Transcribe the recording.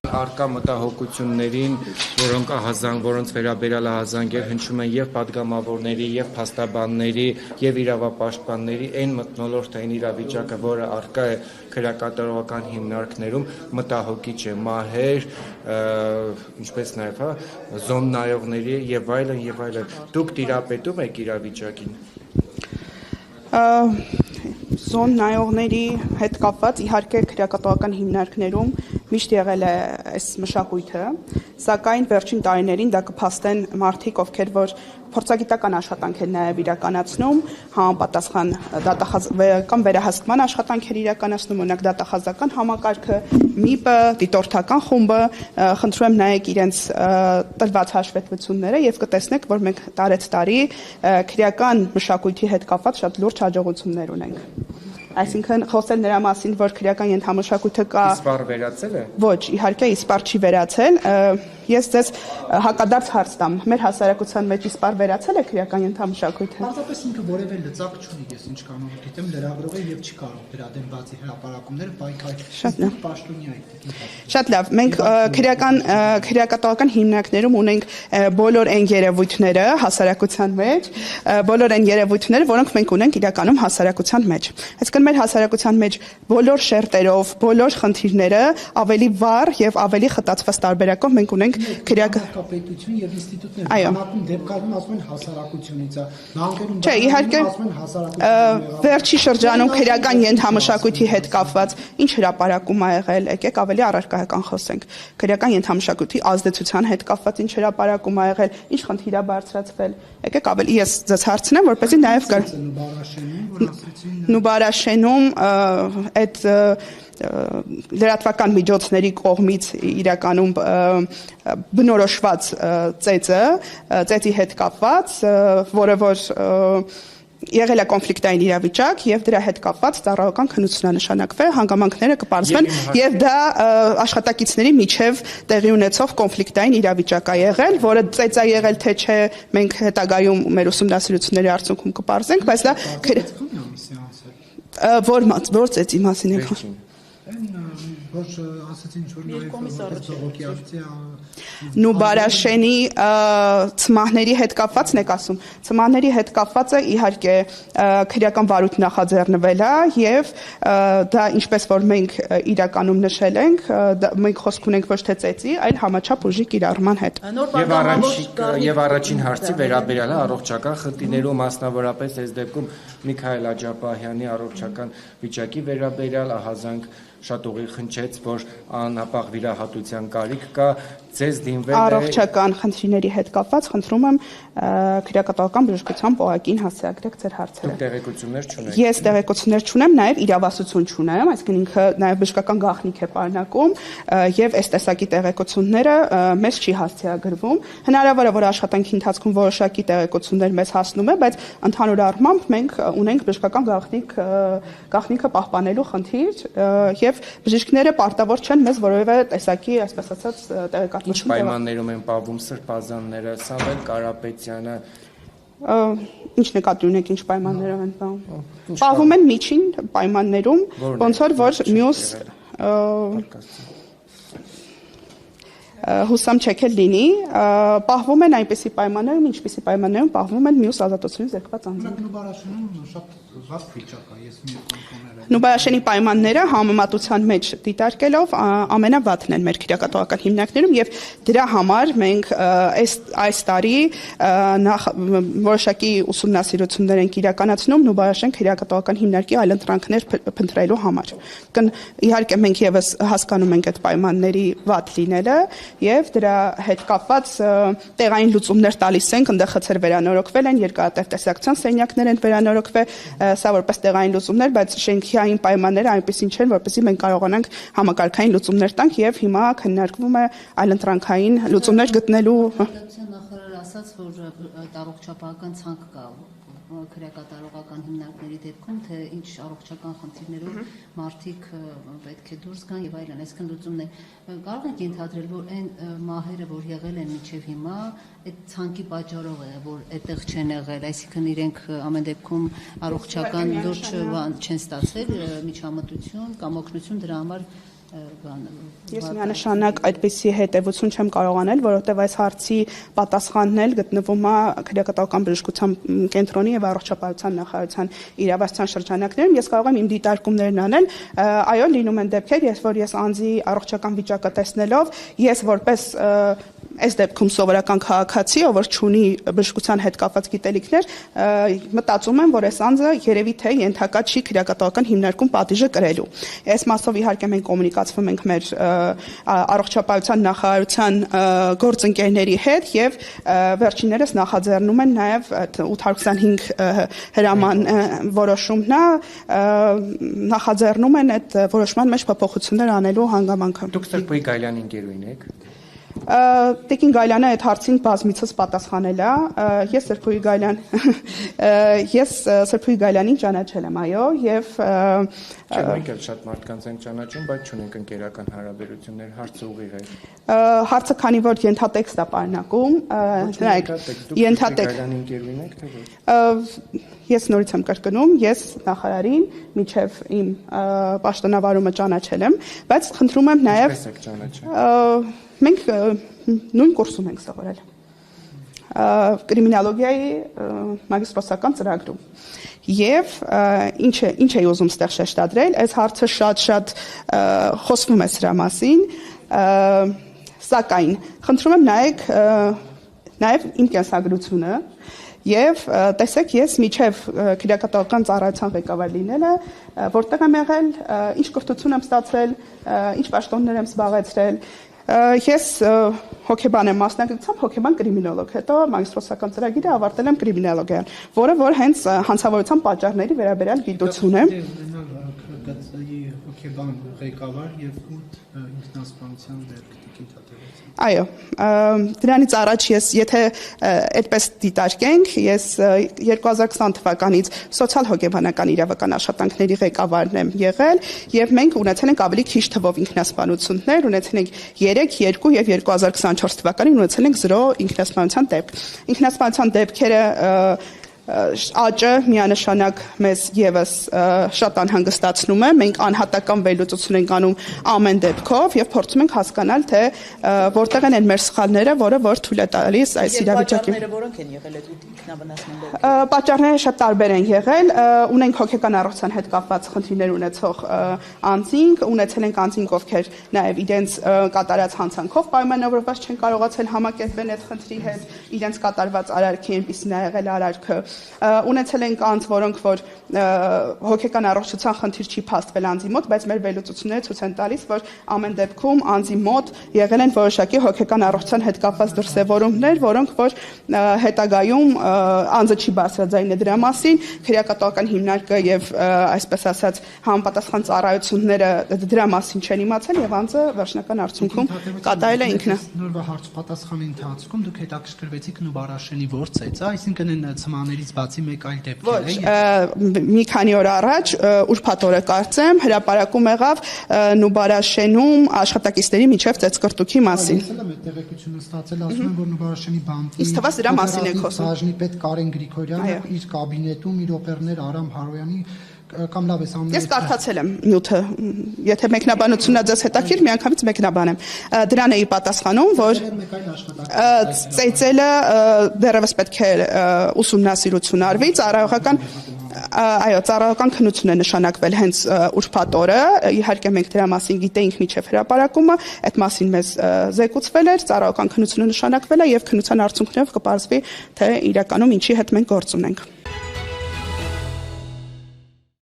Արկա մտահոգություններին, որոնց վերաբերյալ հազանգեր հնչում են եւ պատգամավորների, եւ փաստաբանների, եւ իրավապաշտպանների այն մթնոլորտը, այն իրավիճակը, որը արկա է քրեակատարողական հիմնարկներում, մտահոգիչ է, մահեր, ինչպես նաեւ զոմնայողների եւ այլն, Դուք տիրապետում եք իրավիճակին։ Զոն նայողների հետ կապված իհարկե քրեակատարողական հիմնարկներում միշտ եղել է այս մշակույթը, սակայն վերջին տարիներին դա կփաստեն մարդիկ, ովքեր որ փորձագիտական աշխատանք են նաև իրականացնում, համապատասխան կամ վերահսկման աշխատանքեր իրականացնում, օրինակ դատախազական համակարգը, ՄԻՊ-ը, դիտորդական խումբը, խնդրում եմ նայեք իրենց տրված հաշվետվությունները եւ կտեսնեք, որ մենք տարեցտարի քրեական մշակույթի հետ կապված շատ լուրջ հաջողություններ ունենք։ Այսինքն խոսել նրա մասին, որ քրեական ենթամշակույթը կա։ Իսպառ վերացել է։ Ոչ, իհարկե իսպառ չի վերացել։ Ես ձեզ հակադարձ հարց տամ։ Մեր հասարակության մեջ իսպառ վերացել է քրեական ենթամշակույթը։ Պարզապես ինքը որևէ լծակ չունի, ես ինչ կանոնով գիտեմ, լրագրող է եւ չի կարող դրա դեմ բացի հրապարակումները պայքարել։ Պաշտոնյա եք։ Շատ լավ։ Մենք քրեակատարողական հիմնարկներում ունենք բոլոր այն երևույթները հասարակության մեջ, բոլոր այն երևույթները, որոնք մենք ունենք իրականում հասարակության մեջ։ Այսինքն մեր հասարակության մեջ բոլոր շերտերով, բոլոր խնդիրները ավելի վառ եւ ավելի խտացված տարբերակով մենք ունենք քրեակապետություն եւ ինստիտուտներ։ Բանակում դեպքերում ասում են հասարակությունից է, նահանգերում Չէ, իհարկե ասում են հասարակություն։ Վերջի շրջանում քրեական ենթամշակույթի հետ կապված ինչ հրապարակում ա եղել, եկեք ավելի առարկայական խոսենք։ Քրեական ենթամշակույթի ազդեցության հետ կապված ինչ հրապարակում ա եղել, ինչ խնդիր ա բարձրացվել։ Եկեք ավելի ես ձեզ հարցնեմ, որպեսզի նաեւ կար Նուբարաշենում այդ լրատվական միջոցների կողմից իրականում բնորոշված ծեծի հետ կապված, որը որ եղել է կոնֆլիկտային իրավիճակ եւ դրա հետ կապված ծառայական քննություն նշանակվել, հանգամանքները կպարզվեն եւ դա աշխատակիցների միջև տեղի ունեցող կոնֆլիկտային իրավիճակ է եղել, որը ծեծ է եղել թե չէ, մենք հետագայում մեր ուսումնասիրությունների արդյունքում կպարզենք, բայց դա որ ծեծի մասին եք խոսում։ Որ ասացին որ նաև ծողոքի ակցիա Նուբարաշենի ծմահների հետ կապվածն եք ասում։ Ծմահների հետ կապվածը իհարկե քրեական վարույթ նախաձեռնվել է եւ դա ինչպես որ մենք իրականում նշել ենք, մենք խոսք ունենք ոչ թե ծեծի, այլ համաչափ ուժի կիրառման հետ։ Եվ առաջին հարցի վերաբերյալ առողջական խնդիրներում, մասնավորապես այս դեպքում Միքայել Աջապահյանի առողջական վիճակի վերաբերյալ ահազանգ շատ ուղիղ խնդրեց, որ անապահ վիրահատության կարիք կա, ձեզ դիմվել է առողջական խնդիրների հետ կապված, խնդրում եմ քրեակատարողական բժշկության պողակին հասցեագրեք ձեր հարցերը։ Տեղեկություններ չունեք։ Ես տեղեկություններ չունեմ, նաև իրավասություն չունեմ, այսինքն ինքը նաև բժշկական գաղտնիք է պարունակում եւ այս տեսակի տեղեկությունները մեզ չի հասցեագրվում։ Հնարավոր է, որ աշխատանքի ընթացքում որոշակի տեղեկություններ մեզ հասնում է, բայց ընդհանուր առմամբ մենք ունենք բժշկական գաղտնիքը պահպանելու խնդիր եւ բժիշկները պարտավոր չեն մեզ որևէ տեսակի, այսպես ասած, տեղեկատվություն։ Ինչ պայմաններում են պահվում Սրբազանները, Սամվել Կարապետյանը։ Ինչ նկատի ունեք, ինչ պայմաններով են պահվում։ Պահվում են միջին պայմաններում, ոնց որ մյուս հուսամ չեք էլ լինի, պահվում են այնպիսի պայմաններում, ինչպիսի պայմաններում պահվում են մյուս ազատությունից զրկված անձինք։ Նուբարաշենում շատ վատ վիճակ է, ես մի Նուբարաշենի պայմանները համեմատության մեջ դիտարկելով ամենավատն են մեր քրեակատարողական հիմնարկներում եւ դրա համար մենք այս տարի որոշակի ուսումնասիրություններ ենք իրականացնում Նուբարաշեն քրեակատարողական հիմնարկի այլընտրանքներ փնտրելու համար։ Իհարկե մենք եւս հասկանում ենք այդ պայմանների վատ լինելը եւ դրա հետ կապված տեղային լուծումներ տալիս ենք, այնտեղ խցեր վերանորոգվել են, երկարատև տեսակցության սենյակներ են վերանորոգվել, սա որպես տեղային լուծումներ, բայց շենքային պայմանները այնպեսին չեն, որպեսզի մենք կարողանանք համակարգային լուծումներ տանք եւ հիմա քննարկվում է այլընտրանքային լուծումներ գտնելու նախարարը ասաց, որ առողջապահական ցանկ կա քրեակատարողական հիմնարկների դեպքում, թե ինչ առողջական խնդիրներով մարդիկ պետք է դուրս գան եւ այլն, այսինքն լուծումներ կարող ենք ենթադրել, որ այն մահերը, որ եղել են մինչեւ հիմա, այդ ցանկի պատճառով է, որ այդտեղ չեն եղել, այսինքն իրենք ամեն դեպքում առողջական լուրջ չեն ստացել, միջամտություն կամ օգնություն դրա համար Ես միանշանակ այդպիսի հետևություն չեմ կարող անել, որովհետև այս հարցի պատասխանն էլ գտնվում է քրեակատվական բժշկության կենտրոնի եւ առողջապահության նախարարության իրավասության շրջանակներում։ Ես կարող եմ իմ դիտարկումներն անել, այո, լինում են դեպքեր, որ ես անձի առողջական վիճակը տեսնելով, ես որպես այս դեպքում սովորական քաղաքացի, ով որ չունի բժշկության հետ կապված գիտելիքներ, մտածում եմ, որ այս անձը երևի թե ենթակա չի քրեակատվական հիմնարկում պատիժը կրելու։ Այս մասով իհարկե մենք կոմունիկացվում ենք մեր առողջապահության նախարարության գործընկերների հետ եւ վերջիններս նախաձեռնում են նաեւ 825 հրաման որոշումն է, նախաձեռնում են այդ որոշման մեջ փոփոխություններ անելու հանգամանքը։ Դուք Սրբոյի Գայլյանի ընկերուհին եք։ Տիկին Գայլյանը այդ հարցին բազմիցս պատասխանել է, ես Սրբոյի Գայլյանին ճանաչել եմ, այո, եւ Մենք էլ շատ մարդկանց ենք ճանաչում, բայց չունենք ընկերական հարաբերություններ, հարցը ուղիղ է։ Հարցը քանի որ ենթատեքստ է պարունակում, ենթատեքստ Գայլյանի ընկերուհին եք, թե ոչ։ Ես նորից եմ կրկնում, ես նախարարին միջև իմ պաշտոնավարումը ճանաչել եմ, բայց խնդրում եմ նաև Ինչպես եք ճանաչել։ Մենք նույն կուրսում ենք սովորել կրիմինալոգիայի մագիստրոսական ծրագրում եւ ինչ է ուզում ստեղ շեշտադրել, այս հարցը շատ խոսվում է սրա մասին, սակայն խնդրում եմ նաեւ իմ կենսագրությունը Եվ տեսեք, ես միջև քրեակատվական ծառայության ղեկավար լինելը, որտեղ եմ եղել, ինչ կրթություն եմ ստացել, ինչ պաշտոններ եմ զբաղեցրել, ես հոգեբան եմ մասնագիտությամբ, հոգեբան կրիմինոլոգ, հետո մագիստրոսական ծրագիրը ավարտել եմ կրիմինոլոգիան, որը որ հենց հանցավորության պատճառների վերաբերյալ գիտություն է։ Հոգեբան ղեկավար եւ 8 ինքնասպանության դեպք Տիկին Թադևոսյան։ Այո, դրանից առաջ ես, եթե այդպես դիտարկենք, ես 2020 թվականից սոցիալ-հոգեբանական իրավական աշխատանքների ղեկավարն եմ եղել եւ մենք ունեցել ենք ավելի քիչ թվով ինքնասպանություններ, ունեցել ենք 3, 2 եւ 2024 թվականին ունեցել ենք 0 ինքնասպանության դեպք։ Ինքնասպանության դեպքերը աճը միանշանակ մեզ եւս շատ անհանգստացնում է, մենք անհատական վերլուծություն ենք անում ամեն դեպքով եւ փորձում ենք հասկանալ թե որտեղ են մեր սխալները, որը որ թույլ է տալիս այս իրավիճակին։ Պատճառները որոնք են եղել այդ ինքնաբնացման դեպքում։ Պատճառները շատ տարբեր են եղել, ունենք հոգեկան առողջության հետ կապված խնդիրներ ունեցող անձինք, ունեցել ենք անձինք, ովքեր նաեւ իրենց կատարած հանցանքով պայմանավորված չեն կարողացել համակերպվել այդ խնդրի հետ, իրենց կատարված արարքի այնպիսին է եղել արարքը ունեցել ենք անձ, որոնք որ հոգեկան առողջության խնդիր չի փաստվել անձի մոտ, բայց մեր վերլուծությունները ցույց են տալիս, որ ամեն դեպքում անձի մոտ եղել են որոշակի հոգեկան առողջության հետ կապված դրսևորումներ, որոնք որ հետագայում անձը չի բարձրաձայնել դրա մասին, քրեակատվական հիմնարկը եւ այսպես ասած համապատասխան ծառայությունները դրա մասին չեն իմացել եւ անձը վերջնական արդյունքում կատարել է ինքնը։ Նորվա հարց պատասխանի ընթացքում դուք հետաքրքրվեցիք Նուբարաշենի գործից, այսինքն այն ցմաներից բացի մեկ այլ դեպք է։ Ոչ, մի քանի օր առաջ ուրբաթ օրը կարծեմ հրապարակում եղավ Նուբարաշենում աշխատակիցների միջև ծեծկրտուքի մասին։ Ես էլ եմ այդ տեղեկությունը ստացել, ասում են, որ Նուբարաշենի բանտի Իսկ թվաց դրա մասին եք խոսում։ Բաժնի պետ Կարեն Գրիգորյանը իր կաբինետում իր օպերներ Արամ Հարոյանի կամ լավ էս ամեն Ես կարդացել եմ նյութը, եթե մեկնաբանությունն է ձեզ հետաքրքիր, միանգամից մեկնաբանեմ։ Դրան էի պատասխանում, որ ծեծելը դեռևս պետք է ուսումնասիրություն արվի, ծառայողական քննություն է նշանակվել հենց ուրբաթ օրը, իհարկե մենք դրա մասին գիտեինք միջև հրապարակումը, այդ մասին մեզ զեկուցվել էր, ծառայողական քննությունը նշանակվել է եւ քննության արդյունքներով կպարզվի, թե իրականում ինչի հետ մենք գործ ունենք։